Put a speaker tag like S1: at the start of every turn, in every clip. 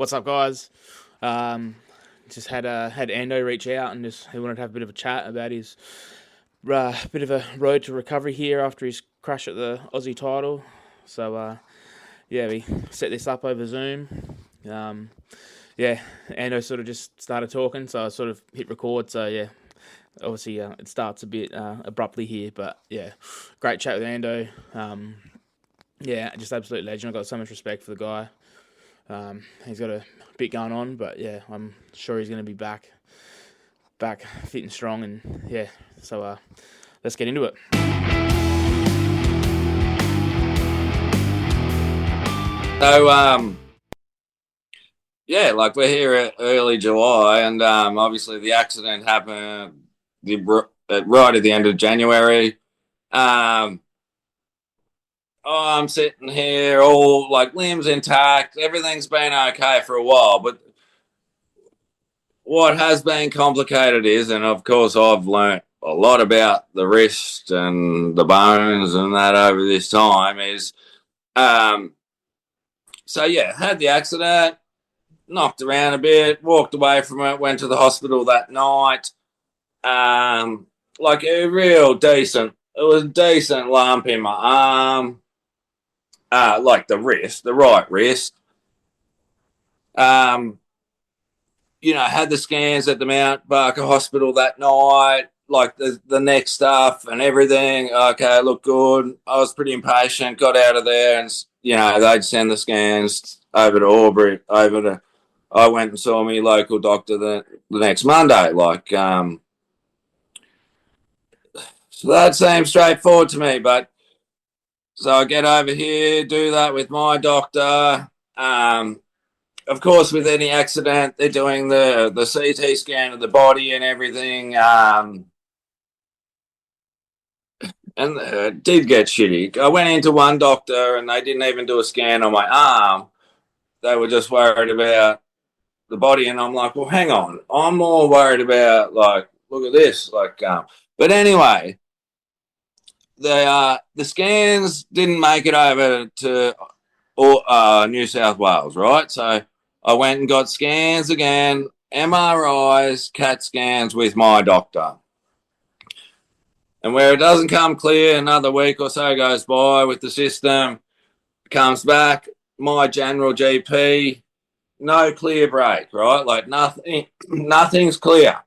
S1: What's up, guys? Just had Ando reach out and he wanted to have a bit of a chat about his bit of a road to recovery here after his crash at the Aussie title. So we set this up over Zoom. Um, yeah, Ando sort of just started talking, so I sort of hit record. So yeah, obviously it starts a bit abruptly here, but yeah, great chat with Ando. Yeah, just absolute legend. I've got so much respect for the guy. He's got a bit going on, but yeah, I'm sure he's going to be back fit and strong, and yeah. So let's get into it.
S2: So, yeah, like we're here at early July, and obviously the accident happened right at the end of January. Um, I'm sitting here, all like limbs intact, everything's been okay for a while, but what has been complicated is, and of course, I've learnt a lot about the wrist and the bones and that over this time. Um, so yeah, had the accident. Knocked around a bit, walked away from it, went to the hospital that night. Like a real decent, it was a decent lump in my arm, like the wrist, the right wrist. Um, had the scans at the Mount Barker Hospital that night, like the neck stuff and everything. Okay, looked good. I was pretty impatient, got out of there, and they'd send the scans over to Albury, over to. I went and saw my local doctor the next Monday. So that seems straightforward to me. But so I get over here, do that with my doctor. Of course, with any accident, they're doing the CT scan of the body and everything. And it did get shitty. I went into one doctor and they didn't even do a scan on my arm. They were just worried about the body, and I'm like, well, hang on, I'm more worried about like, look at this, but anyway, the scans didn't make it over to New South Wales, right? So I went and got scans again, MRIs, CAT scans with my doctor, and where it doesn't come clear, another week or so goes by with the system, comes back, my general GP, no clear break, right? Like nothing's clear.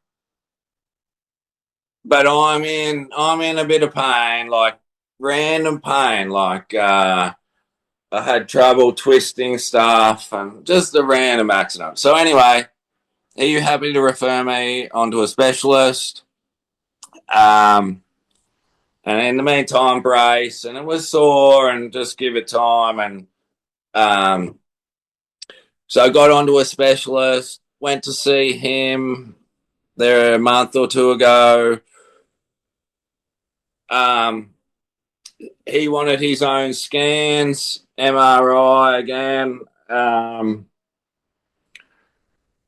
S2: But I'm in a bit of pain, like random pain, I had trouble twisting stuff and just a random accident. So anyway, are you happy to refer me onto a specialist? Um, and in the meantime, brace, and it was sore, and just give it time. And um, so I got onto a specialist, went to see him there a month or two ago. Um, he wanted his own scans, MRI again.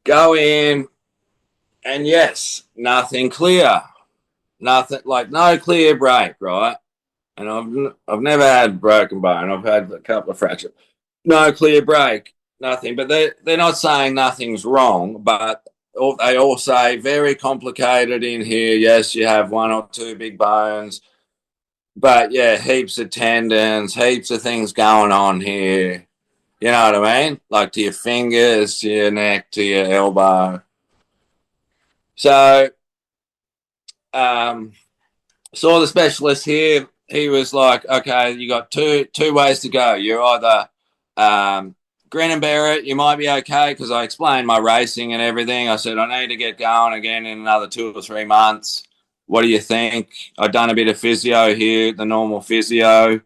S2: Go in, and yes, nothing clear, nothing, like no clear break, right? And I've never had broken bone. I've had a couple of fractures. No clear break, nothing. But they're not saying nothing's wrong, but they all say very complicated in here. Yes, you have one or two big bones, but yeah, heaps of tendons, heaps of things going on here. You know what I mean? Like to your fingers, to your neck, to your elbow. So, um, saw the specialist here. He was like, "Okay, you got two ways to go. You're either grin and bear it. You might be okay," because I explained my racing and everything. I said I need to get going again in another 2 or 3 months. What do you think? I've done a bit of physio here, the normal physio.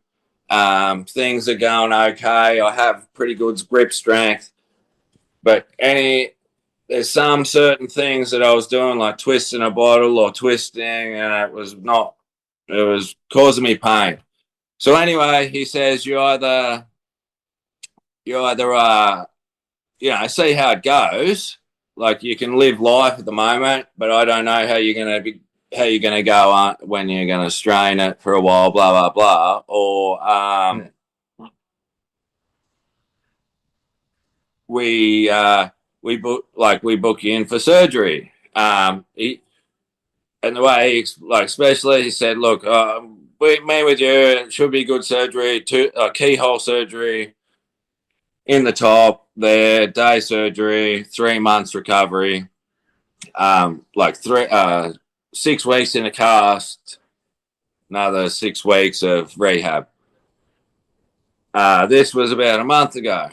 S2: Things are going okay. I have pretty good grip strength, but there's some certain things that I was doing, like twisting a bottle or twisting, and it was causing me pain. So anyway, he says you either see how it goes. Like you can live life at the moment, but I don't know how you're gonna go on when you're gonna strain it for a while, blah blah blah, or
S1: Yeah.
S2: we book you in for surgery. And the way especially he said, look, me with you, it should be good surgery, keyhole surgery in the top there, day surgery, 3 months recovery, 6 weeks in a cast, another 6 weeks of rehab. This was about a month ago,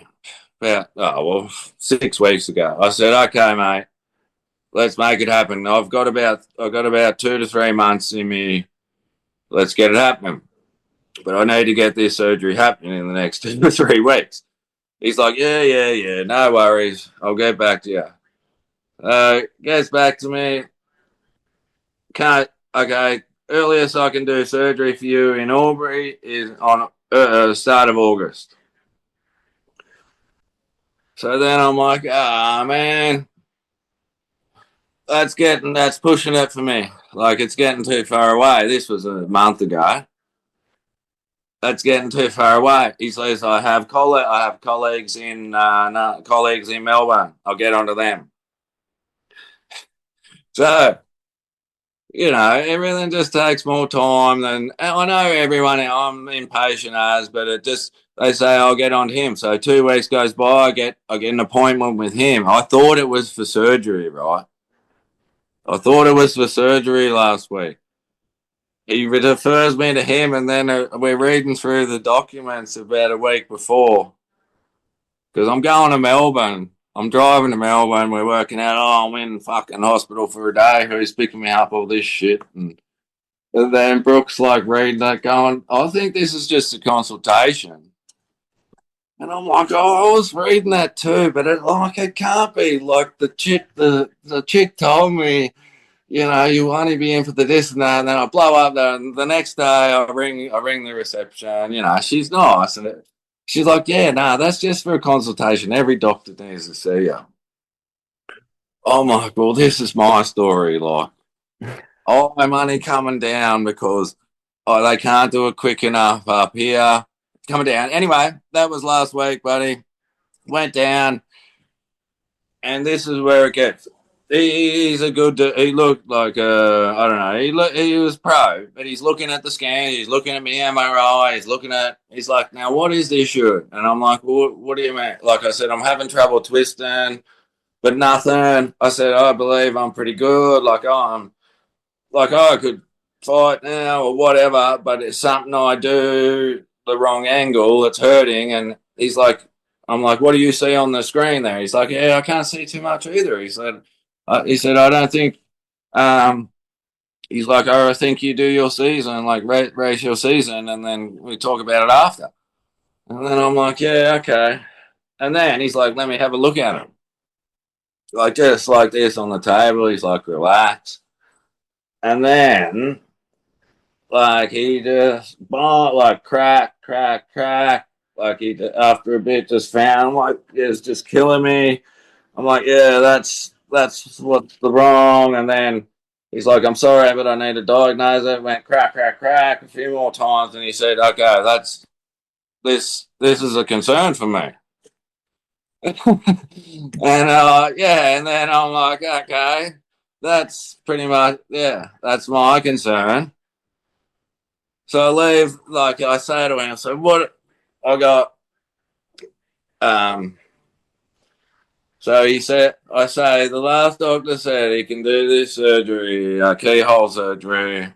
S2: 6 weeks ago. I said, okay, mate, let's make it happen. I've got about 2 to 3 months in me. Let's get it happening. But I need to get this surgery happening in the next 2 to 3 weeks. He's like, yeah, no worries. I'll get back to you. Gets back to me. Okay, earliest I can do surgery for you in Albury is on start of August. So then I'm like, man, that's pushing it for me. Like, it's getting too far away. This was a month ago. That's getting too far away. He says, I have colleagues in Melbourne. I'll get onto them. So, everything just takes more time than I know everyone. I'm impatient as, but they say I'll get on him. So 2 weeks goes by, I get an appointment with him. I thought it was for surgery, right? I thought it was for surgery last week. He refers me to him, and then we're reading through the documents about a week before. Because I'm going to Melbourne. I'm driving to Melbourne. We're working out, I'm in fucking hospital for a day. Who's picking me up, all this shit? And then Brooke's reading that going, I think this is just a consultation. And I'm like, I was reading that too, but it can't be. The chick told me, you want to be in for the this and that, and then I blow up the next day. I ring the reception. She's nice, and she's like, yeah, that's just for a consultation. Every doctor needs to see you. I'm like, well, this is my story. All my money coming down because they can't do it quick enough up here. Coming down. Anyway, that was last week, buddy. Went down, and this is where it gets. He's a good. He looked like I don't know. He was pro, but he's looking at the scan. He's looking at me MRI. He's like, now what is the issue? And I'm like, well, what do you mean? Like I said, I'm having trouble twisting, but nothing. I said, I believe I'm pretty good. I could fight now or whatever, but it's something I do the wrong angle. It's hurting, and he's like, I'm like, what do you see on the screen there? He's like, yeah, I can't see too much either. He said, I don't think, he's like, I think you do your season, race your season, and then we talk about it after. And then I'm like, yeah, okay. And then he's like, let me have a look at him. Just like this on the table. He's like, relax. And then, he just, crack. He, after a bit, just found, it's just killing me. I'm like, yeah, that's what's the wrong. And then he's like, I'm sorry, but I need to diagnose it. Went crack a few more times, and he said, okay, this is a concern for me. And and then I'm like, okay, that's pretty much, that's my concern. So I leave, I say to him, so what I got, so I say, the last doctor said he can do this surgery, keyhole surgery, and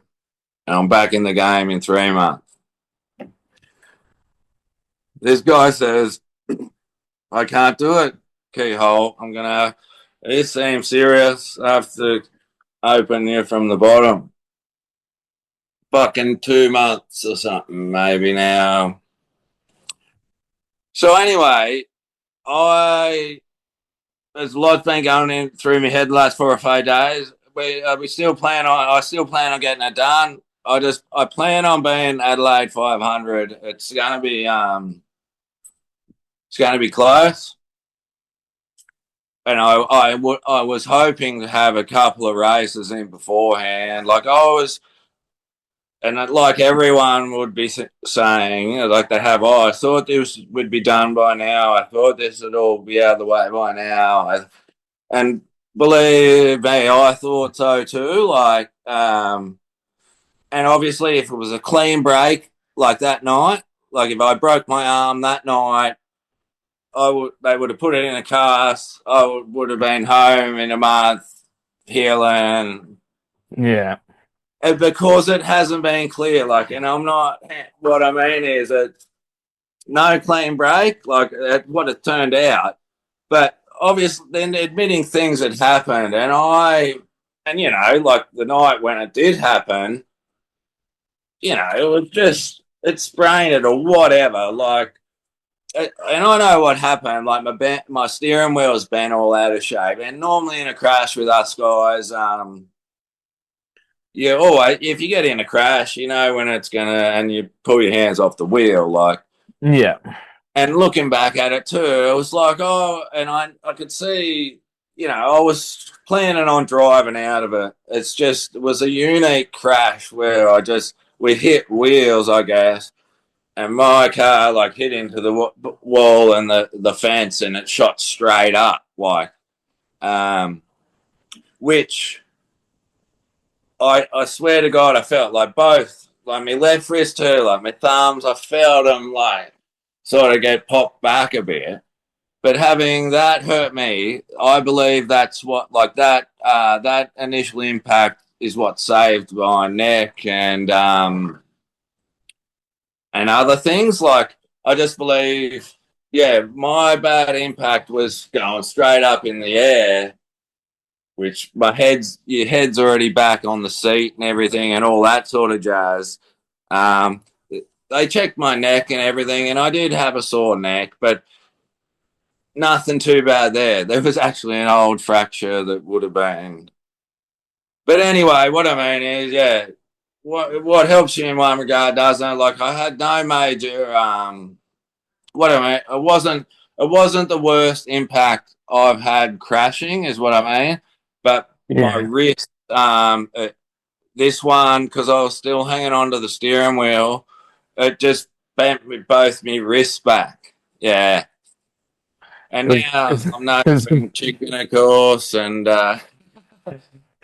S2: I'm back in the game in 3 months. This guy says, I can't do it, keyhole. It seems serious. I have to open you from the bottom. Fucking 2 months or something, maybe now. So anyway, there's a lot been going in through my head the last 4 or 5 days. I still plan on getting it done. I plan on being Adelaide 500. It's going to be close. And I was hoping to have a couple of races in beforehand. And like everyone would be saying, like they have, oh, I thought this would be done by now. I thought this would all be out of the way by now. And believe me, I thought so too. Like, and obviously, if it was a clean break like that night, like if I broke my arm that night, they would have put it in a cast. I would have been home in a month, healing.
S1: Yeah.
S2: And because it hasn't been clear, like, and I'm not. What I mean is that no clean break, like what it turned out. But obviously, then admitting things had happened, and you know, like the night when it did happen, you know, it was just it sprained it or whatever. Like, and I know what happened. Like my steering wheel's been all out of shape, and normally in a crash with us guys, yeah, always if you get in a crash, you know when it's gonna, and you pull your hands off the wheel, like.
S1: Yeah.
S2: And looking back at it too, it was like, oh, and I could see, you know, I was planning on driving out of it. It was a unique crash where we hit wheels, I guess, and my car like hit into the wall and the fence, and it shot straight up, like, which I swear to God, I felt like both, like my left wrist too, like my thumbs, I felt them like sort of get popped back a bit. But having that hurt me, I believe that's what, like that initial impact is what saved my neck and other things. Like I just believe, yeah, my bad impact was going straight up in the air, which your head's already back on the seat and everything and all that sort of jazz. Um, they checked my neck and everything, and I did have a sore neck, but nothing too bad there. There was actually an old fracture that would have been. But anyway, what I mean is, yeah, what helps you in one regard doesn't. Like I had no major. What I mean, it wasn't the worst impact I've had crashing, is what I mean. But my
S1: Yeah.
S2: wrist, this one, because I was still hanging onto the steering wheel, it just bent both my wrists back. Yeah. And
S1: It was,
S2: now I'm no
S1: it was,
S2: spring chicken, of course, and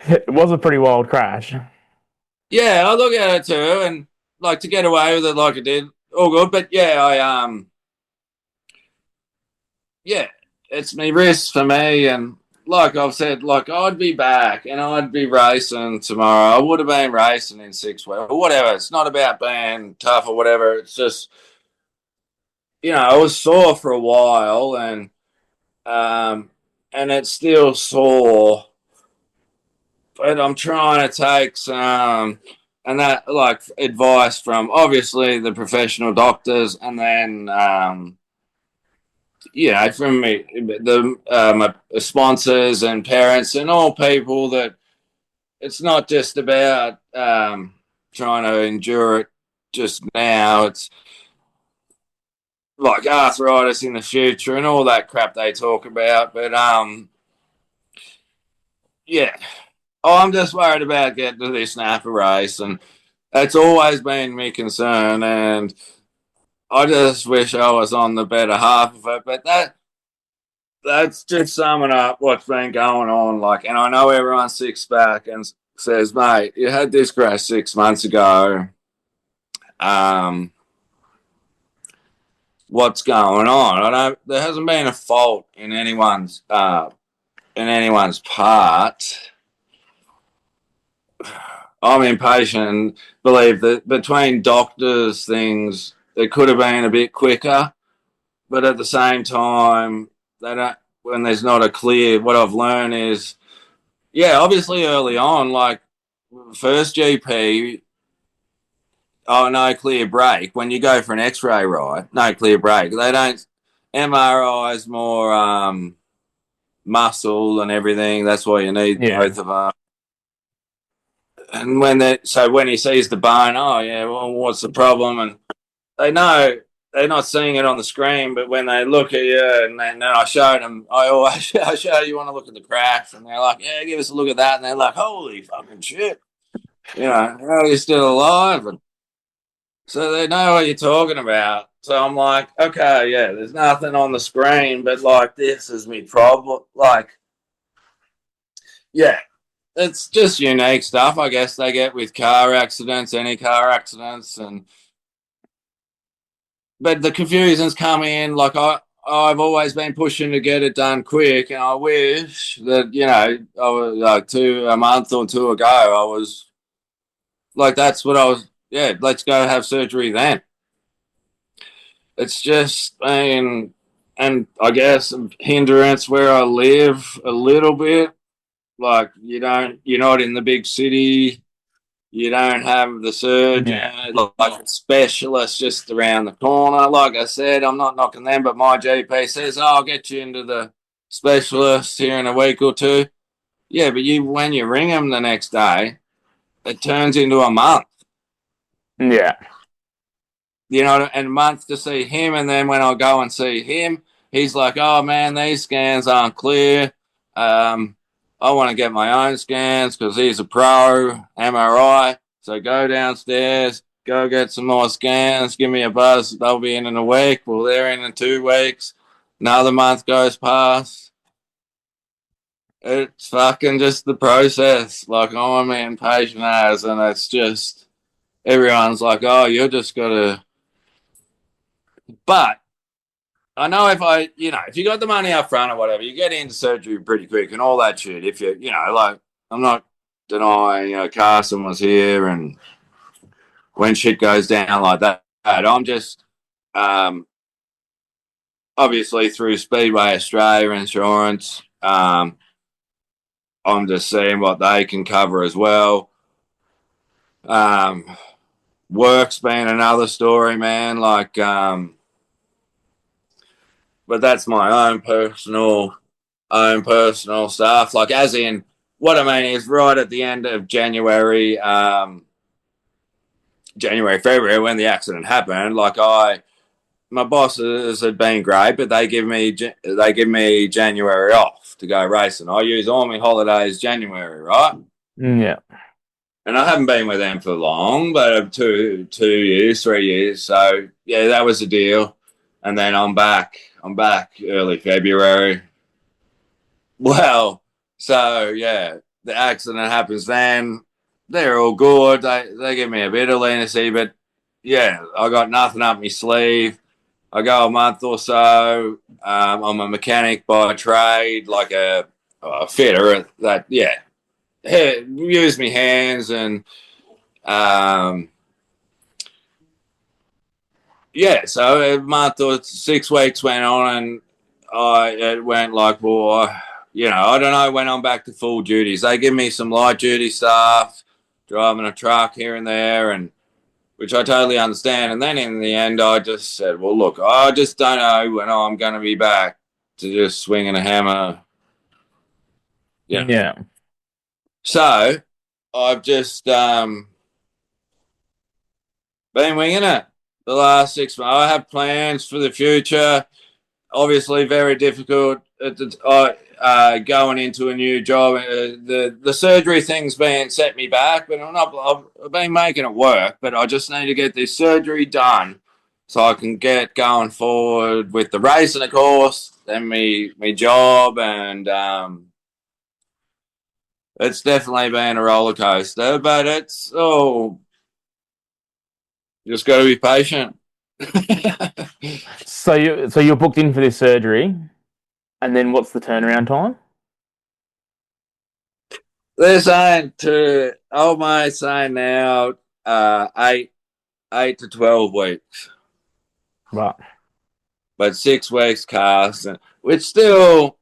S1: it was a pretty wild crash.
S2: yeah, I look at it too, and like to get away with it like I did, all good. But yeah, yeah, it's me wrist for me, and like I've said, like I'd be back and I'd be racing tomorrow. I would have been racing in 6 weeks or whatever. It's not about being tough or whatever. It's just, you know, I was sore for a while, um, and it's still sore. But I'm trying to take some and that like advice from obviously the professional doctors, and then yeah, from me, my sponsors and parents and all people that it's not just about trying to endure it just now. It's like arthritis in the future and all that crap they talk about. But yeah, I'm just worried about getting to this Napa race, and it's always been my concern, and I just wish I was on the better half of it. But that's just summing up what's been going on. Like, and I know everyone sits back and says, "Mate, you had this crash 6 months ago. Um, what's going on?" I don't. There hasn't been a fault in anyone's part. I'm impatient and believe that between doctors, things it could have been a bit quicker, but at the same time, they don't. When there's not a clear, what I've learned is, yeah, obviously early on, like first GP, oh no clear break. When you go for an X-ray, right, no clear break. They don't. MRI is more muscle and everything. That's why you need
S1: Yeah.
S2: both of them. And when he sees the bone, oh yeah, well, what's the problem? And they know they're not seeing it on the screen, but when they look at you, and then I showed them, I show you want to look at the crash, and they're like, yeah, give us a look at that, and they're like, holy fucking shit. You know, how are you still alive? And so they know what you're talking about. So I'm like, okay, yeah, there's nothing on the screen, but like this is me problem. Like, yeah, it's just unique stuff, I guess they get with car accidents, any car accidents, and but the confusions come in. Like I've always been pushing to get it done quick, and I wish that I was like a month or two ago. I was like, that's what I was. Yeah, let's go have surgery then. It's just been, and I guess hindrance where I live a little bit. Like you're not in the big city. You don't have the
S1: Yeah.
S2: surgeon, like a specialist just around the corner. Like I said, I'm not knocking them, but my GP says, oh, I'll get you into the specialist here in a week or two. Yeah, but when you ring them the next day, it turns into a month.
S1: Yeah.
S2: And a month to see him. And then when I go and see him, he's like, oh man, these scans aren't clear. I want to get my own scans because he's a pro MRI. So go downstairs, go get some more scans, give me a buzz. They'll be in a week. Well, they're in 2 weeks. Another month goes past. It's fucking just the process. Like, I'm impatient as, and it's just, everyone's like, oh, you're just got to. But I know if you got the money up front or whatever, you get into surgery pretty quick and all that shit. If like, I'm not denying, Carson was here and when shit goes down like that, I'm just, obviously through Speedway Australia Insurance, I'm just seeing what they can cover as well. Work's been another story, man. Like, but that's my own personal stuff. Like, as in, what I mean is, right at the end of January, February, when the accident happened, like my bosses had been great, but they give me January off to go racing. I use all my holidays January, right?
S1: Yeah.
S2: And I haven't been with them for long, but 2 years, 3 years. So yeah, that was the deal. And then I'm back. I'm back early February. Well, so yeah, the accident happens then. They're all good. They give me a bit of leniency, but yeah, I got nothing up my sleeve. I go a month or so. I'm a mechanic by trade, like a fitter. That yeah, use my hands and yeah. So a month or 6 weeks went on, and it went like, well, I don't know when I'm back to full duties. They give me some light duty stuff, driving a truck here and there, and which I totally understand. And then in the end, I just said, well, look, I just don't know when I'm going to be back to just swinging a hammer. Yeah.
S1: Yeah.
S2: So I've just been winging it the last 6 months. I have plans for the future. Obviously, very difficult going into a new job. The surgery thing's been set me back, but I've been making it work. But I just need to get this surgery done so I can get going forward with the racing, of course, then me job, and it's definitely been a roller coaster. But it's just got to be patient.
S1: So you're booked in for this surgery, and then what's the turnaround time?
S2: They're saying old mate saying now, 8 to 12 weeks,
S1: Right.
S2: but 6 weeks cast, which still,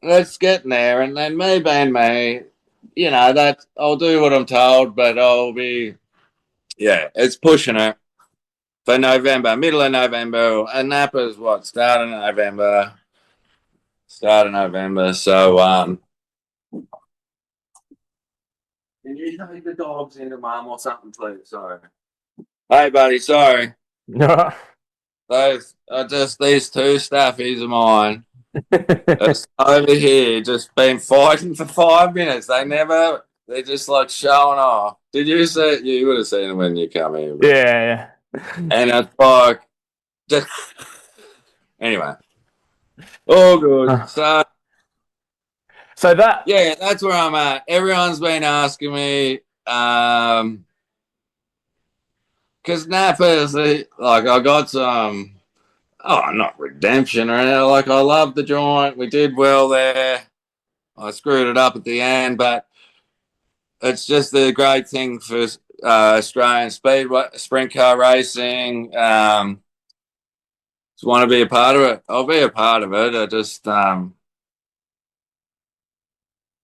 S2: let's get there. And then me being me, that I'll do what I'm told, but it's pushing it for November, middle of November, and Napa's start of November. So, can you take the dogs into mum or something, please? Sorry. Hey, buddy, sorry. Those are just these two staffies of mine. It's over here, just been fighting for 5 minutes. They never They're just like showing off. Did you see? You would have seen them when you come in.
S1: Yeah.
S2: And it's like, just, anyway, all good.
S1: Huh.
S2: So,
S1: So that,
S2: yeah, that's where I'm at. Everyone's been asking me, because Napa's, like, I got some, oh, not redemption or anything. Like, I love the joint. We did well there. I screwed it up at the end, but it's just a great thing for Australian speedway, sprint car racing. Just want to be a part of it. I'll be a part of it. I just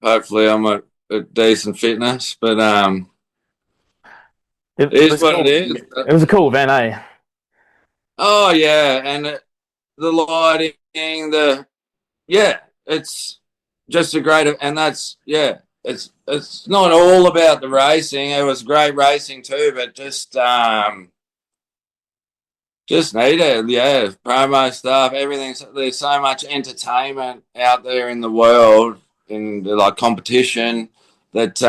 S2: hopefully I'm a decent fitness, but
S1: it
S2: it is
S1: was
S2: what it
S1: cool.
S2: is.
S1: It was a cool event, eh?
S2: Oh yeah, and the lighting, the yeah, it's just a great, and that's yeah. It's not all about the racing. It was great racing too, but just need it, yeah. Promo stuff, everything. There's so much entertainment out there in the world, in like competition, that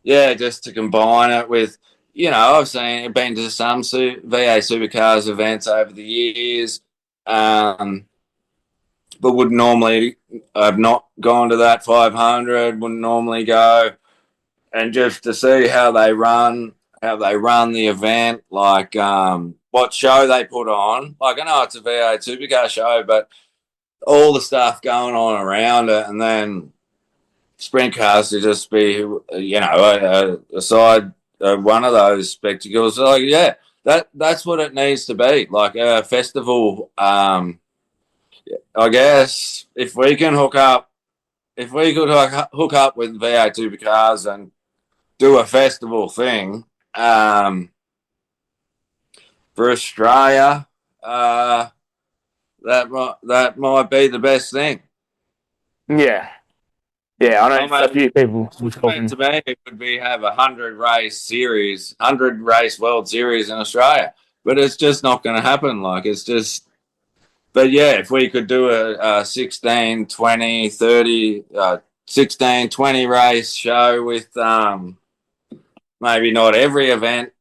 S2: yeah, just to combine it with, I've been to some VA Supercars events over the years, but would normally, I've not gone to that 500. Wouldn't normally go, and just to see how they run the event, like what show they put on. Like I know it's a V8 supercar show, but all the stuff going on around it, and then sprint cars to just be, a side one of those spectacles. Like yeah, that's what it needs to be, like a festival. I guess if we could hook up with V8 supercars and do a festival thing for Australia, that might be the best thing.
S1: Yeah. Yeah, I
S2: I
S1: know a
S2: mean,
S1: few people were
S2: to
S1: talking.
S2: me, it would be have 100 race World Series in Australia, but it's just not going to happen. Like it's just, but yeah, if we could do a 16, 20, 30, 16, 20 race show with maybe not every event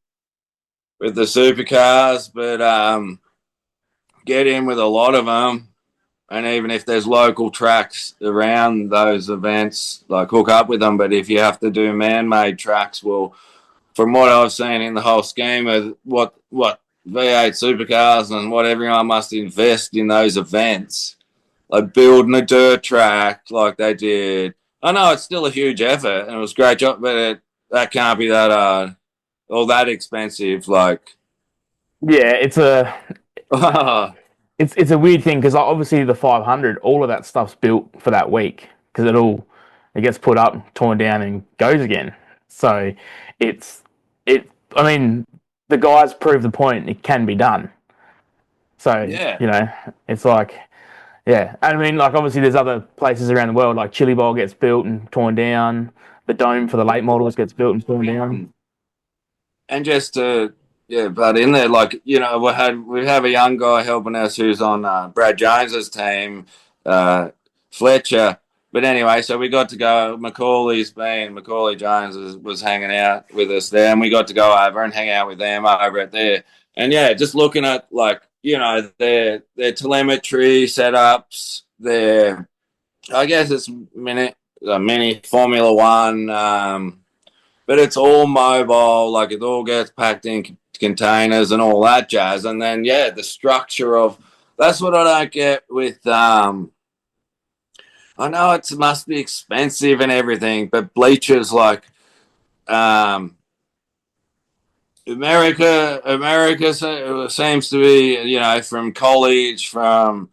S2: with the supercars, but get in with a lot of them. And even if there's local tracks around those events, like hook up with them. But if you have to do man-made tracks, well, from what I've seen in the whole scheme of what V8 supercars and what everyone must invest in those events, like building a dirt track like they did. I know it's still a huge effort and it was a great job, but that can't be that all that expensive. Like,
S1: Yeah, it's a
S2: oh,
S1: it's a weird thing because obviously the 500, all of that stuff's built for that week because it gets put up, torn down, and goes again. So it's it. I mean, the guys prove the point; it can be done. So
S2: yeah,
S1: it's like yeah. I mean, like obviously there's other places around the world like Chili Bowl gets built and torn down. The dome for the late models gets built and torn down.
S2: and just to but in there, like we have a young guy helping us who's on Brad Jones's team, Fletcher. But anyway, so we got to go. Macaulay Jones was hanging out with us there, and we got to go over and hang out with them over at there. And yeah, just looking at like their telemetry setups, their I guess it's mini Formula One. But it's all mobile, like it all gets packed in containers and all that jazz. And then, yeah, the structure of that's what I don't get with. I know it must be expensive and everything, but bleachers like um, America seems to be, from college, from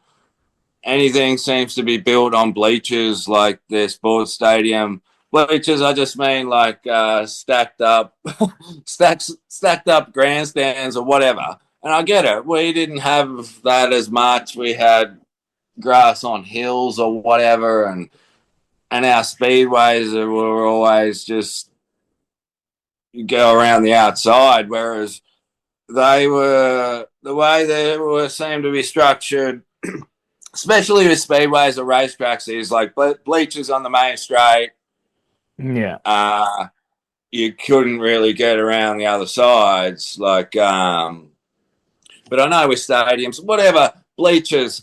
S2: anything seems to be built on bleachers like their sports stadium bleachers. I just mean like stacked up, stacked up grandstands or whatever. And I get it. We didn't have that as much. We had grass on hills or whatever, and our speedways were always just you go around the outside. Whereas they were the way they were seemed to be structured, especially with speedways or racetracks, is like bleachers on the main straight,
S1: Yeah.
S2: You couldn't really get around the other sides. But I know with stadiums, whatever, bleachers,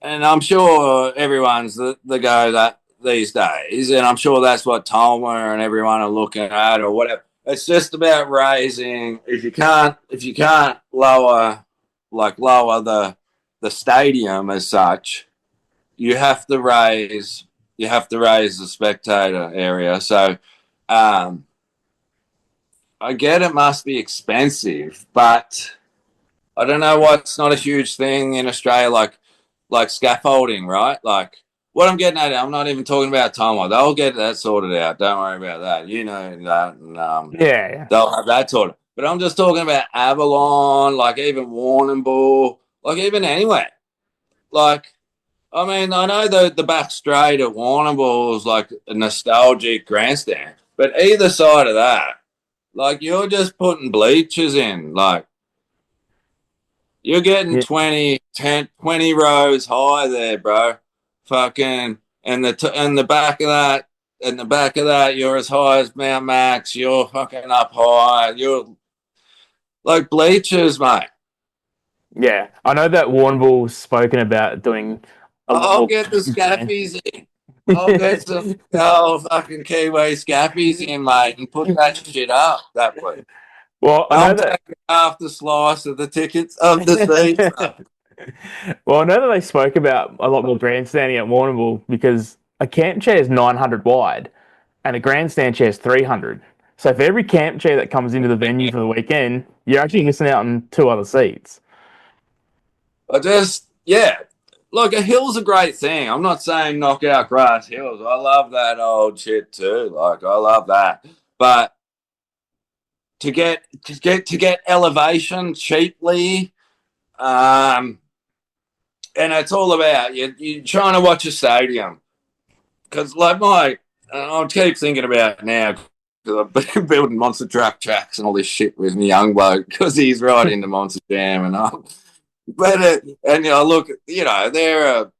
S2: and I'm sure everyone's the go that these days, and I'm sure that's what Tolmer and everyone are looking at or whatever. It's just about raising. If you can't lower the stadium as such, you have to raise the spectator area. So um, I get it must be expensive, but I don't know what's not a huge thing in Australia, like scaffolding, right? Like what I'm getting at, I'm not even talking about Tomo. They'll get that sorted out. Don't worry about that. You know that, and
S1: Yeah, yeah.
S2: they'll have that sorted. But I'm just talking about Avalon, like even Warrnambool, like even anywhere. Like I mean, I know the back straight at Warrnambool is like a nostalgic grandstand, but either side of that, like you're just putting bleachers in, like. You're getting
S1: Yeah.
S2: 20 rows high there, bro. Fucking, and the back of that, in the back of that, you're as high as Mount Max. You're fucking up high. You're like bleachers, mate.
S1: Yeah. I know that Warrnambool's spoken about doing a lot
S2: I'll
S1: more
S2: get the
S1: grand.
S2: scaffies in. I'll get some fucking Kiwi scaffies in, mate, and put that shit up that way.
S1: Well, I know
S2: I'm
S1: that.
S2: taking half the slice of the tickets of the seats.
S1: Well, I know that they spoke about a lot more grandstanding at Warrnambool because a camp chair is 900 wide and a grandstand chair is 300. So for every camp chair that comes into the venue for the weekend, you're actually missing out on two other seats.
S2: Yeah. Look, a hill's a great thing. I'm not saying knock out grass hills. I love that old shit too. Like I love that. But to get elevation cheaply, um, and it's all about you trying to watch a stadium because like I keep thinking about it now because I've been building monster truck tracks and all this shit with my young bloke because he's right into Monster Jam and I'm. But and look, they're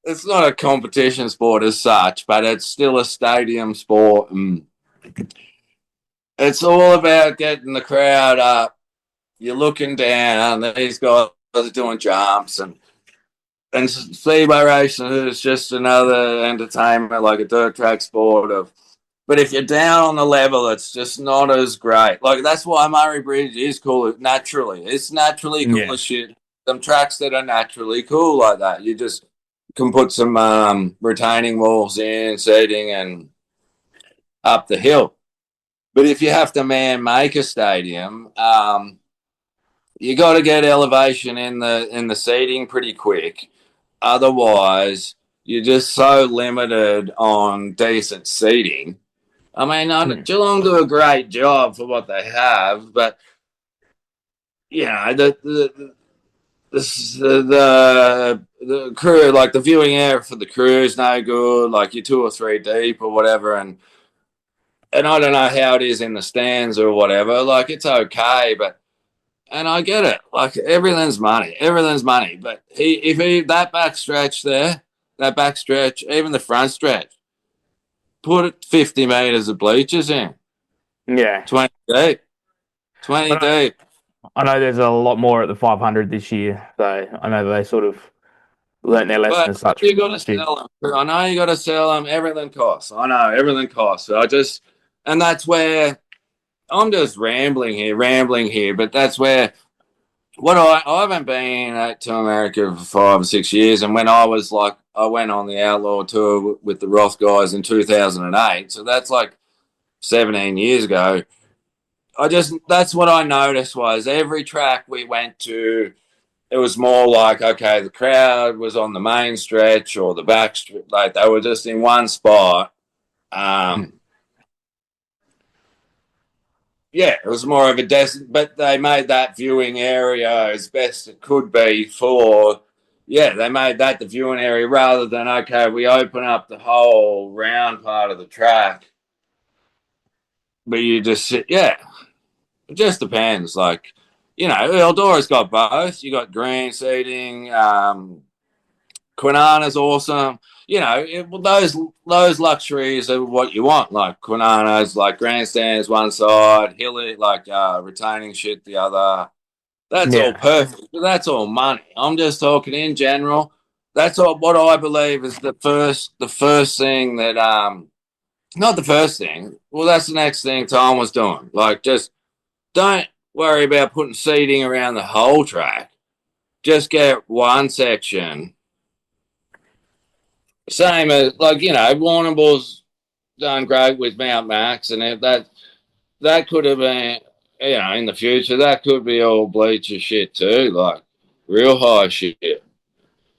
S2: it's not a competition sport as such, but it's still a stadium sport, and it's all about getting the crowd up. You're looking down, these guys are doing jumps, and speedway racing is just another entertainment, like a dirt track sport. But if you're down on the level, it's just not as great. Like that's why Murray Bridge is cool naturally. It's naturally cool
S1: Yeah.
S2: as shit. Some tracks that are naturally cool like that, you just can put some retaining walls in, seating, and up the hill. But if you have to man make a stadium, you got to get elevation in the seating pretty quick. Otherwise, you're just so limited on decent seating. I mean,
S1: Hmm.
S2: Geelong do a great job for what they have, but the crew, like the viewing area for the crew is no good. Like you're 2 or 3 deep or whatever, and I don't know how it is in the stands or whatever. Like it's okay, but and I get it. Like everything's money. But if he that back stretch there, that back stretch, even the front stretch, put it 50 meters of bleachers in,
S1: Yeah.
S2: 20 deep, 20
S1: I know,
S2: deep.
S1: I know there's a lot more at the 500 this year, so I know that they sort of learnt their lesson
S2: But
S1: as such
S2: you
S1: from
S2: got to
S1: last year.
S2: sell them. I know you got to sell them. Everything costs. I know everything costs. So and that's where I'm just rambling here. But that's where I haven't been to America for 5 or 6 years. And when I went on the Outlaw tour with the Roth guys in 2008. So that's like 17 years ago. That's what I noticed was every track we went to, it was more like, okay, the crowd was on the main stretch or the back stretch. Like they were just in one spot.
S1: Hmm.
S2: Um, yeah, it was more of a but they made that viewing area as best it could be they made that the viewing area rather than, okay, we open up the whole round part of the track. But you just sit, yeah, it just depends. Like, Eldora's got both. You got green seating, Quinana's awesome. Those luxuries are what you want. Like Quinana's, like grandstands one side, hilly, like retaining shit the other. That's all
S1: Yeah.
S2: perfect. But that's all money. I'm just talking in general. That's all what I believe is the first thing that not the first thing. Well, that's the next thing Tom was doing. Like, just don't worry about putting seating around the whole track. Just get one section. Same as, like, Warrnambool's done great with Mount Max, and that could have been, in the future, that could be all bleacher shit too, like real high shit.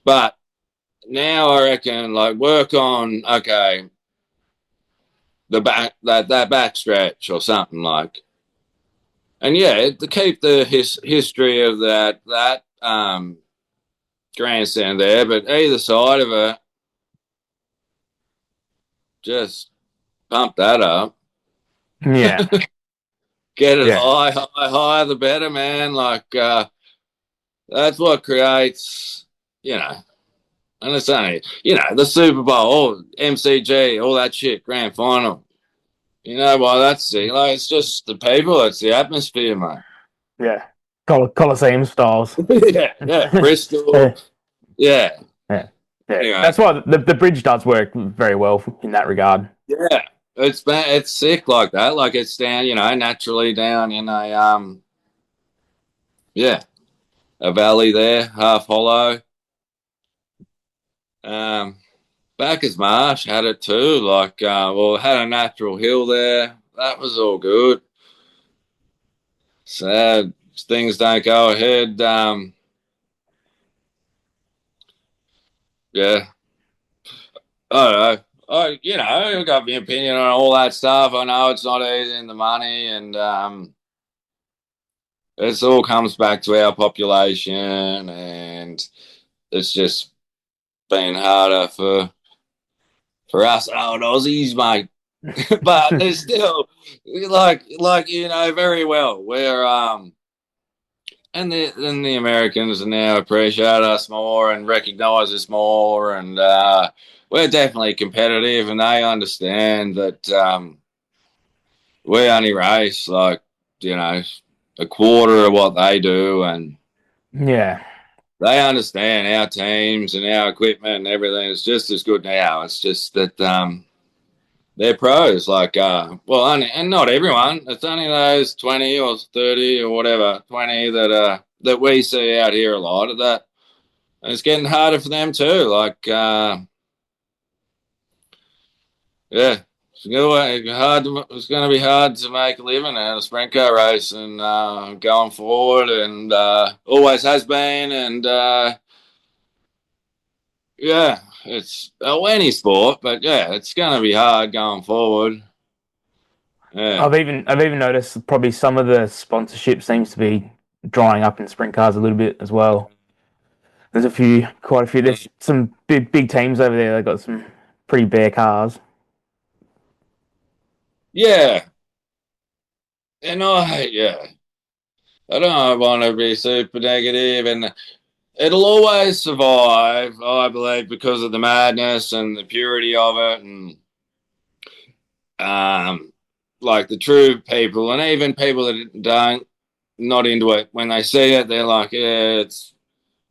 S2: But now I reckon, like, work on, okay, the back, that back stretch or something, like. And yeah, to keep the history of that grandstand there, but either side of it, just pump that up.
S1: Yeah.
S2: Get it
S1: Yeah.
S2: higher the better, man. Like that's what creates, and it's only, the Super Bowl, MCG, all that shit, grand final. You know why that's it? Like, it's just the people, it's the atmosphere, mate.
S1: Yeah. Coliseum styles.
S2: yeah, Bristol, yeah.
S1: Yeah. Yeah.
S2: Anyway,
S1: That's why the bridge does work very well in that regard.
S2: yeah, it's sick like that. Like, it's down, naturally down in a valley there, half hollow. Bacchus Marsh had it too. Like, had a natural hill there. That was all good. Sad things don't go ahead. Yeah, I don't know. I got my opinion on all that stuff. I know it's not easy in the money, and it all comes back to our population, and it's just been harder for us old Aussies, mate. But there's still, like very well. We're and the Americans now appreciate us more and recognize us more, and we're definitely competitive, and they understand that we only race like a quarter of what they do, and
S1: Yeah.
S2: they understand our teams and our equipment and everything is just as good now. It's just that they're pros, like and not everyone. It's only those 20 or 30 or whatever 20 that we see out here a lot of that, and it's getting harder for them too. Like yeah, it's going to be hard to make a living out of sprint car racing going forward, and always has been, and yeah, it's any sport, but yeah, it's going to be hard going forward. Yeah.
S1: I've even noticed probably some of the sponsorship seems to be drying up in sprint cars a little bit as well. There's quite a few. There's some big teams over there. They've got some pretty bare cars.
S2: Yeah, and I don't want to be super negative, and it'll always survive, I believe, because of the madness and the purity of it, and like the true people, and even people that don't not into it, when they see it, they're like, yeah, it's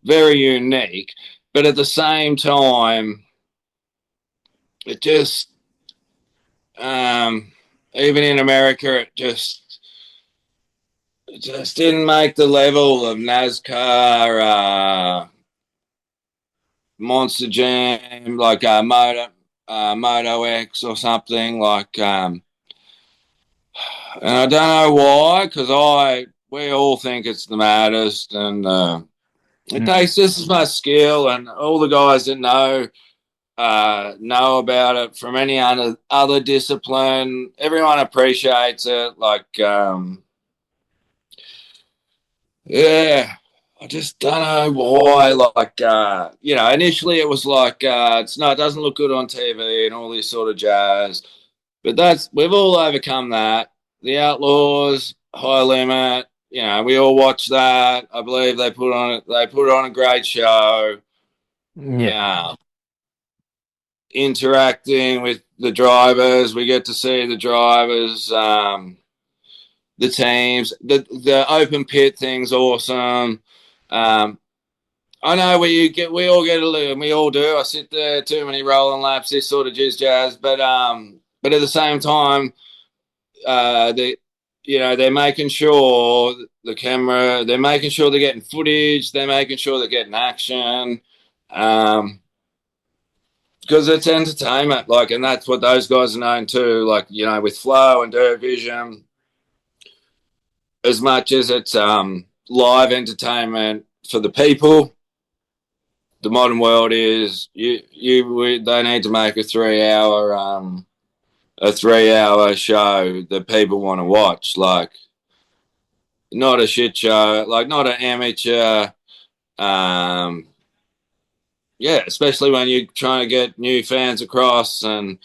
S2: very unique, but at the same time, it just even in America, it just didn't make the level of NASCAR, Monster Jam, like Moto X or something like. And I don't know why, because we all think it's the maddest, and it takes just as much skill, and all the guys that know about it from any other discipline. Everyone appreciates it. Like, yeah, I just don't know why. Like, initially it was like it doesn't look good on TV and all this sort of jazz. But we've all overcome that. The Outlaws, High Limit. We all watch that. I believe they put on a great show.
S1: Yeah.
S2: interacting with the drivers. We get to see the drivers, the teams. The open pit thing's awesome. Um, I know we all get a little, we all do. I sit there too many rolling laps, this sort of jazz. But at the same time, they, they're making sure the camera, they're making sure they're getting footage, they're making sure they're getting action. Because it's entertainment, like, and that's what those guys are known too. Like, with Flow and Dirt Vision, as much as it's live entertainment for the people, the modern world is they need to make a 3 hour show that people want to watch, like not a shit show, like not an amateur. Um, yeah, especially when you're trying to get new fans across and.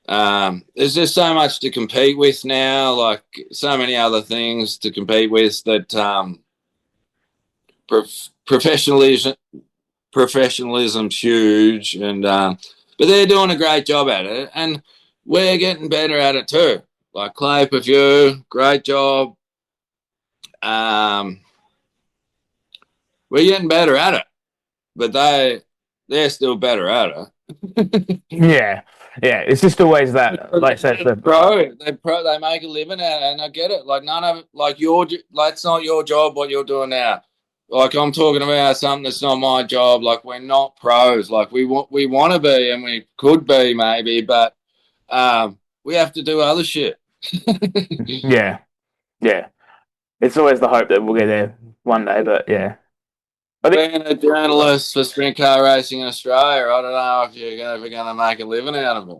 S2: There's just so much to compete with now, like so many other things to compete with that professionalism professionalism's huge, and but they're doing a great job at it, and we're getting better at it too. Like Clay Pavue, great job. Um, we're getting better at it, but they're still better at it.
S1: Yeah. Yeah. It's just always that, like I said,
S2: They make a living at it, and I get it. Like none of like your that's not your job. What you're doing now, like I'm talking about something that's not my job. Like we're not pros. Like we want to be, and we could be maybe, but we have to do other shit.
S1: yeah. Yeah. It's always the hope that we'll get there one day, but yeah. I think
S2: Being a journalist for sprint car racing in Australia, I don't know if you're ever going to make a living out of it.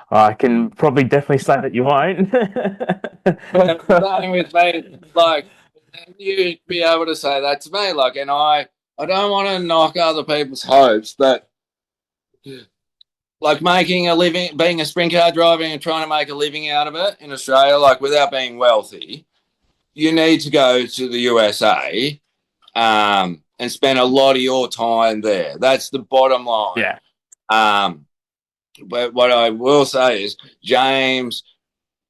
S1: I can probably definitely say that you won't.
S2: Starting with me, like you be able to say that to me, like, and I don't want to knock other people's hopes, but like making a living, being a sprint car driver and trying to make a living out of it in Australia, like without being wealthy, you need to go to the USA and spend a lot of your time there. That's the bottom line.
S1: Yeah.
S2: But what I will say is James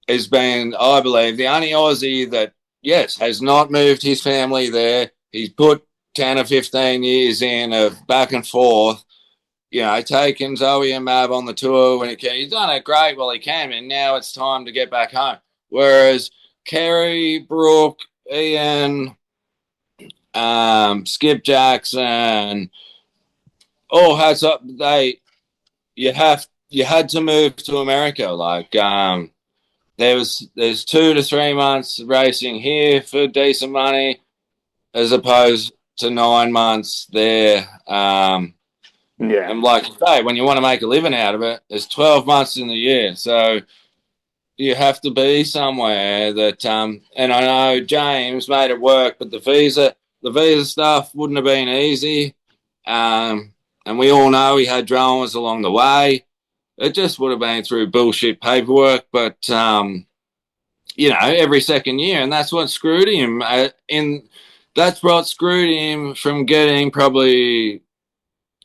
S2: has been, I believe, the only Aussie that, yes, has not moved his family there. He's put 10 or 15 years in of back and forth, taking Zoe and Mab on the tour when he can. He's done it great while he can, and now it's time to get back home. Whereas Kerry, Brooke, Ian, Skip Jackson, all hats up. You had to move to America. Like there's 2 to 3 months racing here for decent money, as opposed to 9 months there.
S1: Yeah.
S2: And like you say, when you want to make a living out of it, there's 12 months in the year, so you have to be somewhere that. And I know James made it work, but the visa stuff wouldn't have been easy. And we all know he had dramas along the way. It just would have been through bullshit paperwork, but every second year, and that's what screwed him. That's what screwed him from getting probably.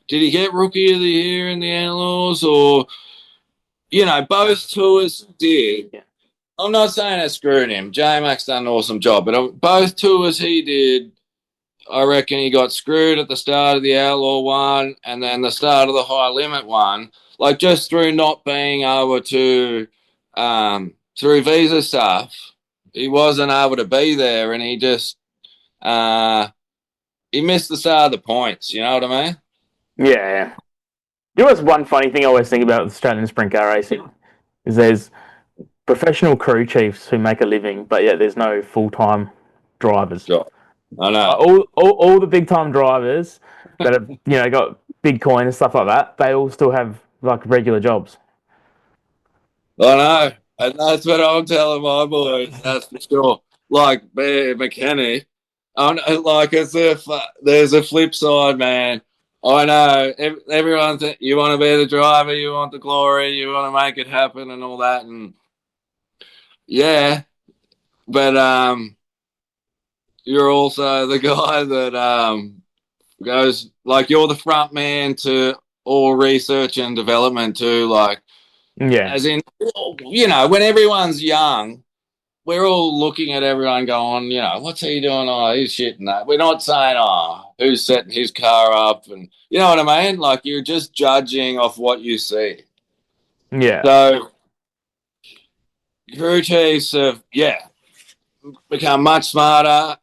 S2: Did he get Rookie of the Year in the Outlaws, or both tours did.
S1: Yeah.
S2: I'm not saying it screwed him. J Max done an awesome job, but both tours he did. I reckon he got screwed at the start of the Outlaw one and then the start of the High Limit one, like just through not being able to, through visa stuff, he wasn't able to be there, and he missed the start of the points. You know what I mean?
S1: Yeah. Yeah. You know what's one funny thing I always think about Australian sprint car racing is there's professional crew chiefs who make a living, but yet there's no full time drivers.
S2: Sure. I know.
S1: All the big time drivers that have got big coin and stuff like that, they all still have like regular jobs.
S2: I know. And that's what I'm telling my boys. That's for sure. Like being a mechanic, like as if there's a flip side, man. I know everyone. You want to be the driver, you want the glory, you want to make it happen, and all that. And yeah, but you're also the guy that goes like you're the front man to all research and development too. Like,
S1: Yeah.
S2: as in, when everyone's young, we're all looking at everyone going, what's he doing? Oh, he's shitting that. We're not saying, oh, who's setting his car up, and you know what I mean. Like, you're just judging off what you see.
S1: Yeah.
S2: So crew chiefs have, become much smarter.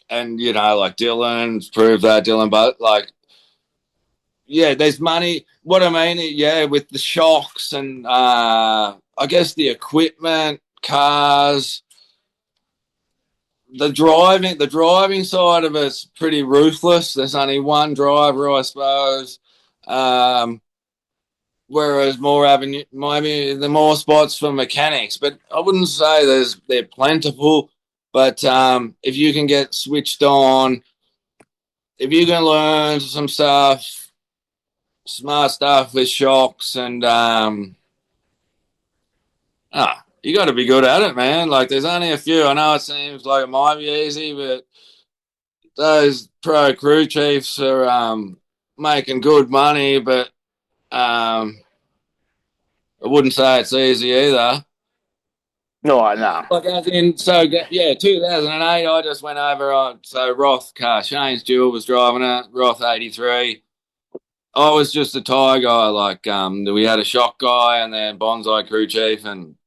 S2: And like Dylan's proved that, Dylan, but like, there's money. What I mean, with the shocks and I guess the equipment, cars, the driving side of it's pretty ruthless. There's only one driver, I suppose. Whereas more avenue, maybe the more spots for mechanics, but I wouldn't say they're plentiful. But if you can get switched on, if you can learn some stuff, smart stuff with shocks, and you got to be good at it, man. Like, there's only a few. I know it seems like it might be easy, but those pro crew chiefs are making good money. But I wouldn't say it's easy either.
S1: No, no.
S2: Like, as in, 2008, I just went over on, so Roth car, Shane's Jewel was driving it, Roth 83. I was just a tyre guy, like, we had a shock guy and then bonsai crew chief, and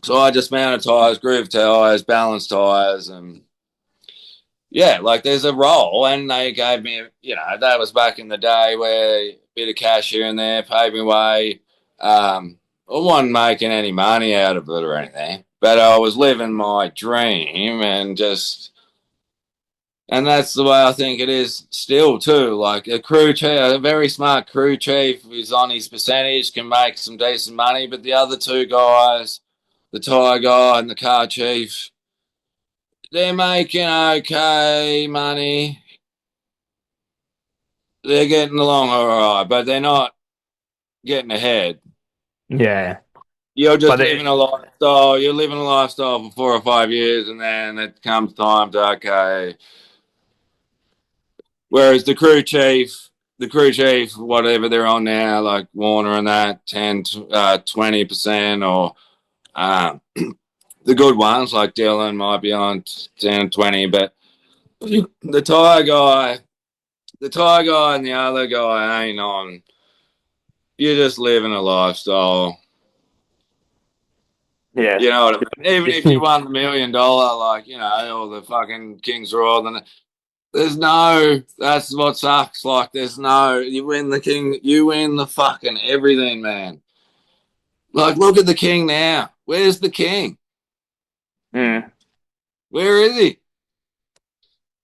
S2: so I just mounted tyres, groove tyres, balanced tyres, and like, there's a role, and they gave me, that was back in the day where a bit of cash here and there, paid me way. I wasn't making any money out of it or anything, but I was living my dream, and that's the way I think it is still too. Like, a crew chief, a very smart crew chief who's on his percentage can make some decent money, but the other two guys, the tyre guy and the car chief, they're making okay money. They're getting along all right, but they're not getting ahead.
S1: Yeah.
S2: You're
S1: But
S2: just living a lifestyle. You're living a lifestyle for 4 or 5 years, and then it comes time to, okay. Whereas the crew chief, whatever they're on now, like Warner and that, 10, 20%, or the good ones like Dylan might be on 10, 20, but the tire guy and the other guy ain't on. You're just living a lifestyle.
S1: yeah.
S2: You know what I mean? Even if you won the $1 million, like, or the fucking King's Royal, then that's what sucks. Like, you win the King, you win the fucking everything, man. Like, look at the King now. Where's the King?
S1: Mm.
S2: Where is he?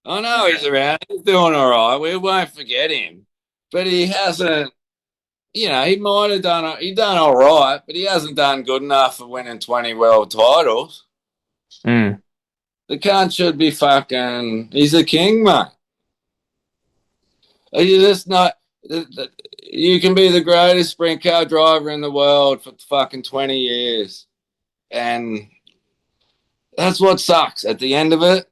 S2: I know he's around. He's doing all right. We won't forget him. But he hasn't, he might have he done all right, but he hasn't done good enough for winning 20 world titles.
S1: Mm.
S2: The cunt should be fucking, he's a king, mate. You just not, you can be the greatest sprint car driver in the world for fucking 20 years. And that's what sucks at the end of it.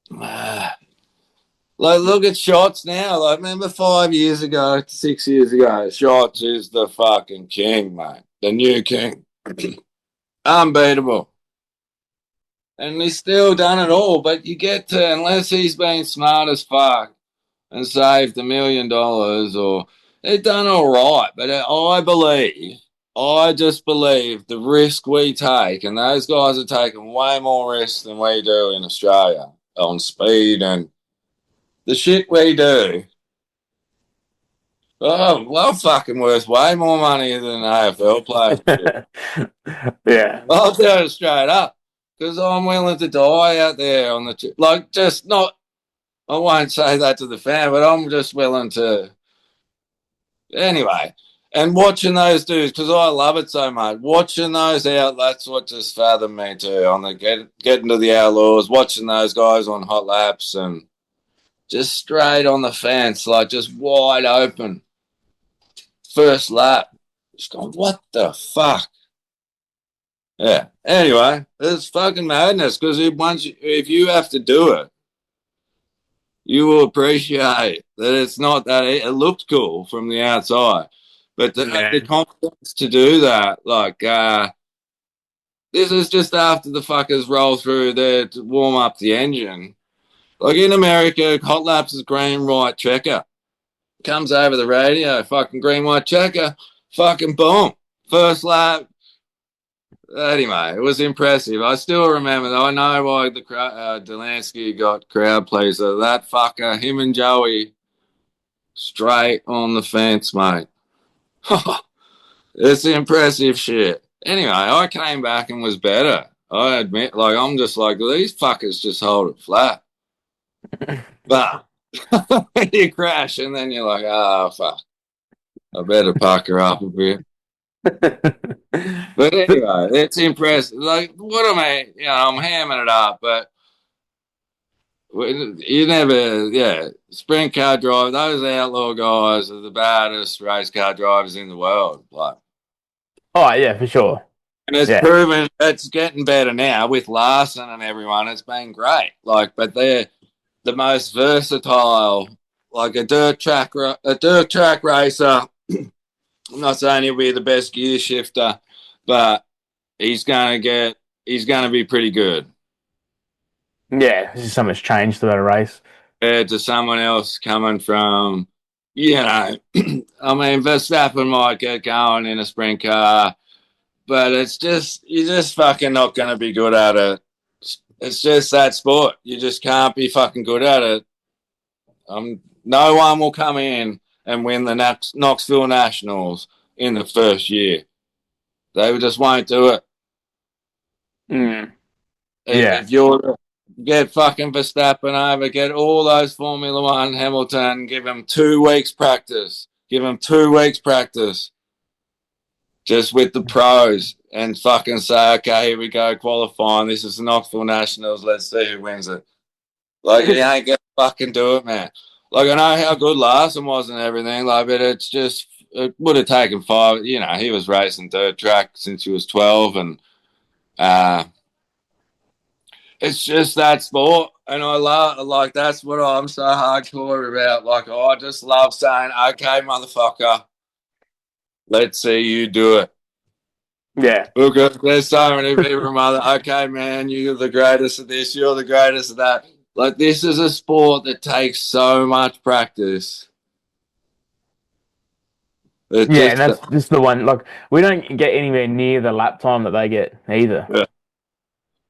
S2: Like, look at Shots now. Like, remember 5 years ago, 6 years ago, Shots is the fucking king, mate. The new king. Unbeatable. And he's still done it all, but you get to, unless he's been smart as fuck and saved $1 million, or they've done all right. But I just believe the risk we take, and those guys are taking way more risk than we do in Australia on speed and the shit we do. Oh, well, fucking worth way more money than AFL players.
S1: Yeah.
S2: I'll tell you straight up, because I'm willing to die out there on the like, just not. I won't say that to the fan, but I'm just willing to. Anyway, and watching those dudes, because I love it so much. Watching those out, that's what just fathomed me too. On the getting to the Outlaws, watching those guys on hot laps and just straight on the fence, like, just wide open. First lap. Just going, what the fuck? Yeah. Anyway, it's fucking madness, because if you have to do it, you will appreciate that it's not that. It looked cool from the outside, but to have
S1: Yeah.
S2: the confidence to do that, like, this is just after the fuckers roll through there to warm up the engine. Like in America, hot laps is green, white, checker. Comes over the radio, fucking green, white, checker, fucking boom. First lap. Anyway, it was impressive. I still remember. I know why the Delansky got crowd pleaser. That fucker, him and Joey, straight on the fence, mate. It's impressive shit. Anyway, I came back and was better. I admit, like, I'm just like, these fuckers just hold it flat. But you crash and then you're like, oh, fuck. I better pucker up a bit. But anyway, it's impressive. Like, what am I, I'm hamming it up, but you never, yeah, sprint car drive, those outlaw guys are the baddest race car drivers in the world. Like,
S1: Oh yeah, for sure.
S2: and it's
S1: Yeah.
S2: proven it's getting better now with Larson and everyone. It's been great. Like, but they're the most versatile. Like a dirt track racer. I'm not saying he'll be the best gear shifter, but he's gonna be pretty good.
S1: Yeah. This is so much changed about a race.
S2: Compared to someone else coming from, I mean, Verstappen might get going in a sprint car, but it's just you're just fucking not going to be good at it. It's just that sport. You just can't be fucking good at it. No one will come in and win the Knoxville Nationals in the first year. They just won't do it.
S1: Mm. Yeah.
S2: If you're get fucking Verstappen over, get all those Formula One, Hamilton, give him 2 weeks practice. Give him 2 weeks practice just with the pros and fucking say, okay, here we go, qualifying. This is the Knoxville Nationals. Let's see who wins it. Like, you ain't gonna fucking do it, man. Like, I know how good Larson was and everything, like, but it's just, it would have taken 5. He was racing dirt track since he was 12, and uh, it's just that sport. And I love, like, that's what I'm so hardcore about. Like, I just love saying, okay, motherfucker, let's see you do it.
S1: Yeah.
S2: Because there's so many people from other, okay, man, you're the greatest at this, you're the greatest at that. Like, this is a sport that takes so much practice. It
S1: Yeah, and
S2: just,
S1: that's just the one. Like, we don't get anywhere near the lap time that they get either.
S2: yeah.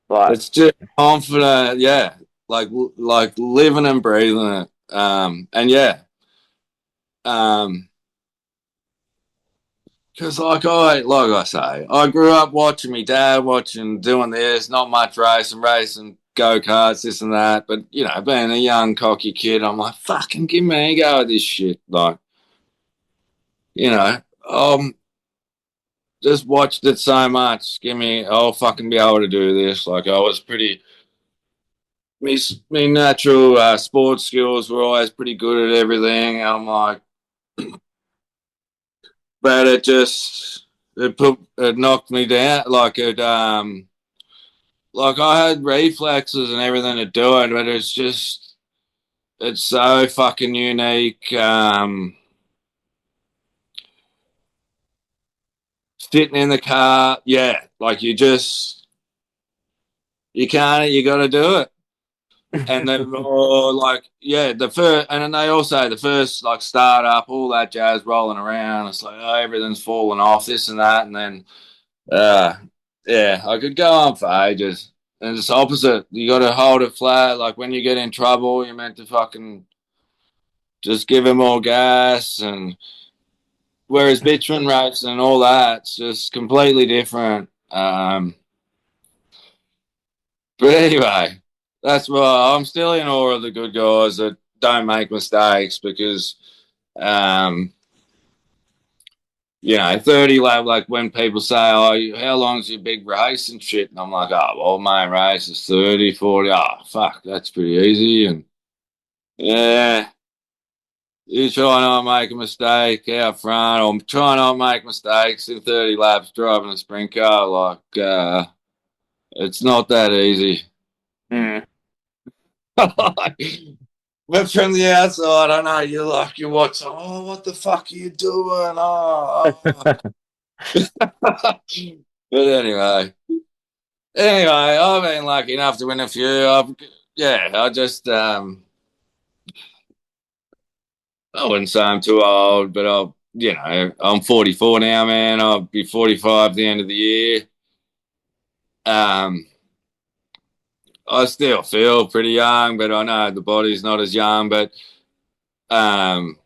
S1: Like,
S2: It's just confident, yeah. Like living and breathing it. And yeah. Um, Because like I say, I grew up watching me dad watching doing this, not much racing go karts, this and that. But being a young cocky kid, I'm like, fucking give me a go at this shit. Like, um, just watched it so much. I'll fucking be able to do this. Like, I was pretty. Me natural sports skills were always pretty good at everything. I'm like, but it knocked me down. Like I had reflexes and everything to do it, but it's so fucking unique. Sitting in the car, yeah, like you can't, you got to do it. And then, or like, yeah, the first, and then they all say the first like start up, all that jazz rolling around. It's like, oh, everything's falling off, this and that, and then, uh, yeah, I could go on for ages. And it's opposite. You got to hold it flat. Like when you get in trouble, you're meant to fucking just give him more gas. And whereas bitumen racing and all that's just completely different. But anyway, that's why I'm still in awe of the good guys that don't make mistakes because, um, 30 lap, like when people say, oh, how long's your big race and shit? And I'm like, oh, well, my race is 30, 40. Oh, fuck, that's pretty easy. And yeah, you try not make a mistake out front or try not make mistakes in 30 laps driving a sprint car. Like, it's not that easy.
S1: mm.
S2: But from the outside, I know you're like, you watch, oh, what the fuck are you doing? Oh. But anyway, I've been lucky enough to win a few. I just, I wouldn't say I'm too old, but I'm 44 now, man. I'll be 45 at the end of the year. Um, I still feel pretty young, but I know the body's not as young. But um,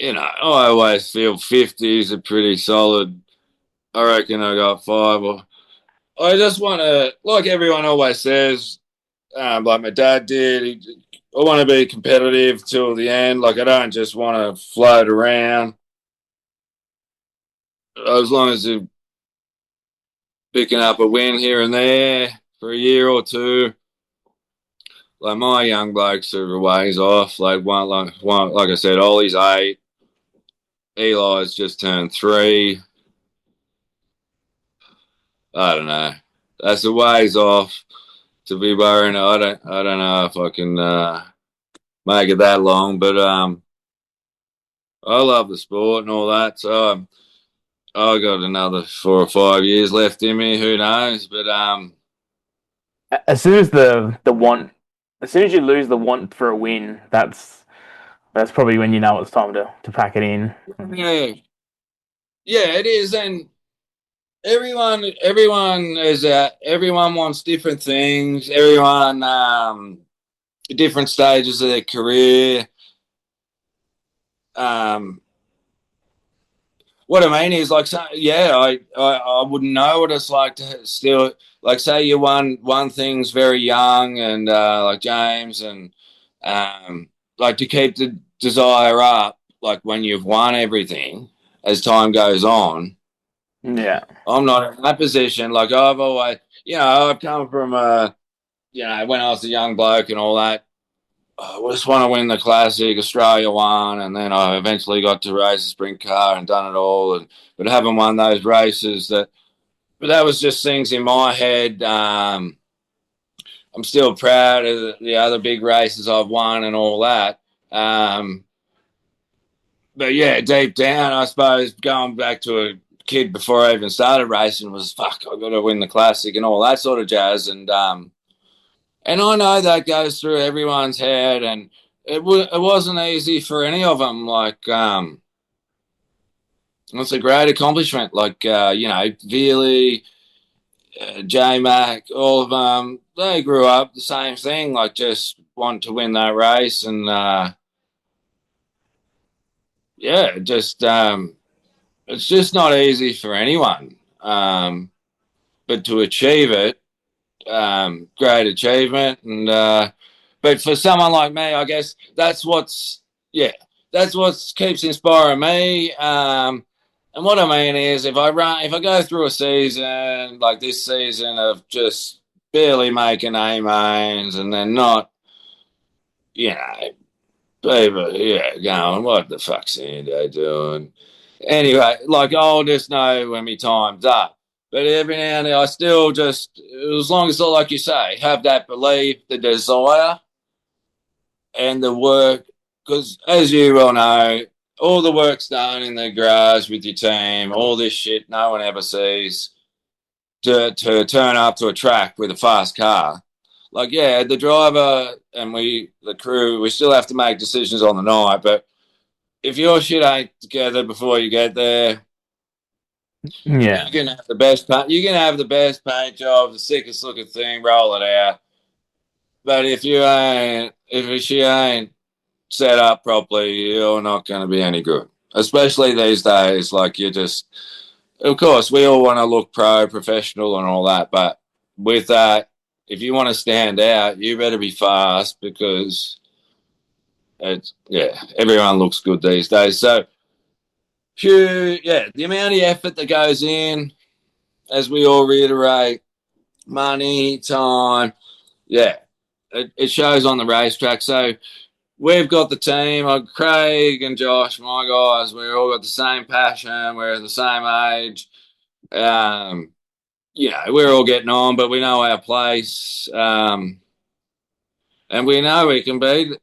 S2: I always feel 50s are pretty solid. I reckon I got five. Or I just want to, like everyone always says, like my dad did. I want to be competitive till the end. Like I don't just want to float around. As long as you're picking up a win here and there for a year or two. Like my young blokes are a ways off. Like I said, Ollie's 8. Eli's just turned 3. I don't know. That's a ways off to be worrying. I don't know if I can make it that long, but I love the sport and all that. So I got another 4 or 5 years left in me. Who knows? But
S1: As soon as the want, as soon as you lose the want for a win, that's probably when you know it's time to pack it in.
S2: yeah, yeah, it is. And everyone wants different things. Everyone different stages of their career. Um, what I mean is like, so, yeah, I wouldn't know what it's like to still like say you one thing's very young and like James and like to keep the desire up like when you've won everything as time goes on.
S1: Yeah,
S2: I'm not in that position. Like I've always, I've come from when I was a young bloke and all that. I just want to win the classic Australia one, and then I eventually got to race a sprint car and done it all, but haven't won those races. But that was just things in my head. I'm still proud of the other big races I've won and all that. Um, but yeah, deep down, I suppose going back to a kid before I even started racing was fuck. I got to win the classic and all that sort of jazz, and I know that goes through everyone's head, and it wasn't easy for any of them. Like, it's a great accomplishment. Like, Veely, J Mac, all of them, they grew up the same thing. Like, just want to win that race, and yeah, just it's just not easy for anyone. But to achieve it, great achievement, and but for someone like me, I guess yeah, that's what keeps inspiring me. And what I mean is, if I go through a season like this season of just barely making A mains, and then not, you know, people, yeah, going, what the fuck's Ando doing? Anyway, like I'll just know when my time's up. But every now and then, I still just, as long as, like you say, have that belief, the desire, and the work. Because as you well know, all the work's done in the garage with your team, all this shit no one ever sees to turn up to a track with a fast car. Like, yeah, the driver and the crew, we still have to make decisions on the night. But if your shit ain't together before you get there,
S1: yeah,
S2: you can have the best paint job, the sickest looking thing, roll it out. But if she ain't set up properly, you're not going to be any good. Especially these days, like of course, we all want to look professional and all that. But with that, if you want to stand out, you better be fast because everyone looks good these days. So, the amount of effort that goes in, as we all reiterate, money, time, yeah, it shows on the racetrack. So we've got the team, Craig and Josh, my guys, we all got the same passion, we're the same age. We're all getting on, but we know our place. and we know we can beat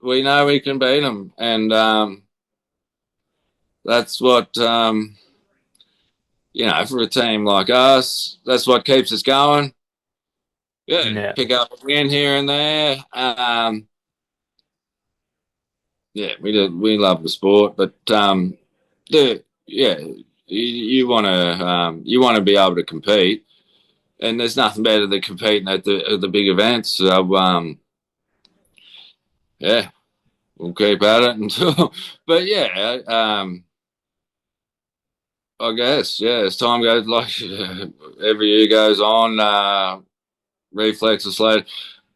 S2: them, and that's what for a team like us, that's what keeps us going. Yeah,
S1: Yeah.
S2: pick up a win here and there. Yeah, we love the sport, but you want to be able to compete, and there's nothing better than competing at the big events. So yeah, we'll keep at it until. But yeah, I guess as time goes, like every year goes on, reflexes later.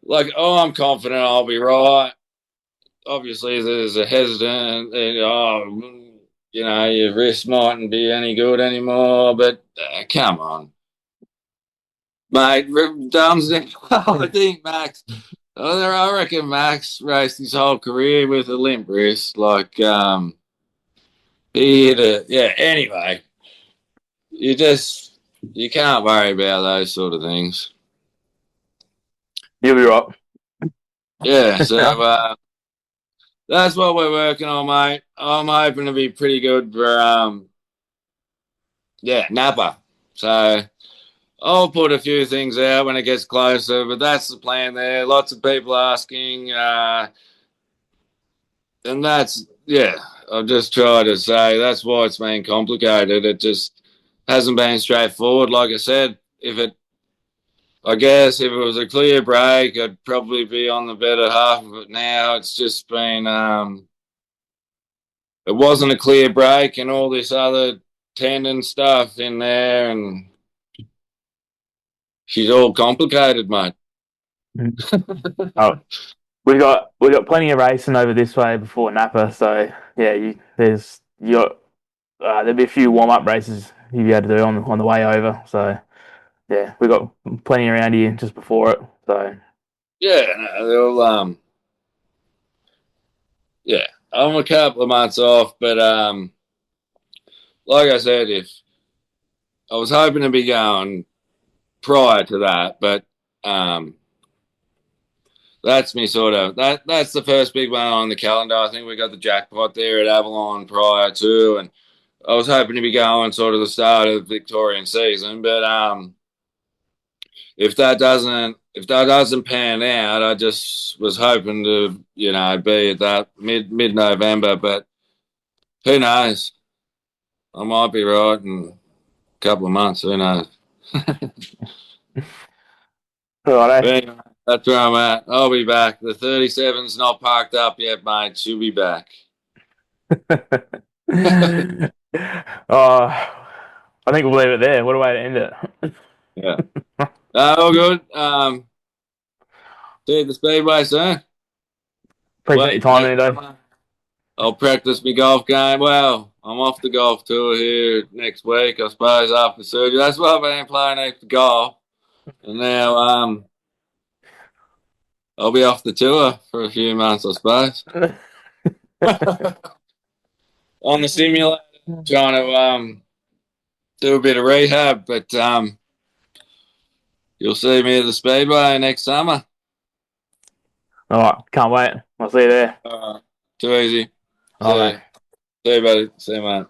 S2: Like, I'm confident I'll be right. Obviously, there's a hesitant, your wrist mightn't be any good anymore, but come on, mate. Dumbs. I think Max. I reckon Max raced his whole career with a limp wrist. Like, he hit it. Yeah. Anyway, you can't worry about those sort of things.
S1: You'll be right.
S2: Yeah. So that's what we're working on, mate. I'm hoping to be pretty good for Napa. So I'll put a few things out when it gets closer, but that's the plan there. Lots of people asking, and I'll just try to say that's why it's been complicated. It just hasn't been straightforward. Like I said, I guess if it was a clear break, I'd probably be on the better half of it now. It's just been, it wasn't a clear break and all this other tendon stuff in there, and she's all complicated, mate.
S1: Oh, we got plenty of racing over this way before Napa, so yeah, there'll be a few warm up races you'll be able to do on the way over. So yeah, we got plenty around here just before it. So
S2: Yeah, no, they'll yeah, I'm a couple of months off, but like I said, if I was hoping to be going prior to that, but that's me sort of that's the first big one on the calendar. I think we got the jackpot there at Avalon prior to, and I was hoping to be going sort of the start of the Victorian season, but if that doesn't pan out, I just was hoping to be at that mid November, but who knows? I might be right in a couple of months. Who knows?
S1: right,
S2: But anyway, that's where I'm at. I'll be back. The 37's not parked up yet, mate. She'll be back.
S1: I think we'll leave it there. What a way to end it.
S2: Yeah. All good. See you at the Speedway soon.
S1: Appreciate your time,
S2: Next
S1: Ando.
S2: summer, I'll practice my golf game. Well, I'm off the golf tour here next week, I suppose, after surgery. That's why I've been playing heaps of golf. And now I'll be off the tour for a few months, I suppose. On the simulator, trying to do a bit of rehab, but you'll see me at the Speedway next summer.
S1: All right, can't wait. I'll see you there.
S2: Too easy.
S1: All right.
S2: See you, buddy. See you, mate.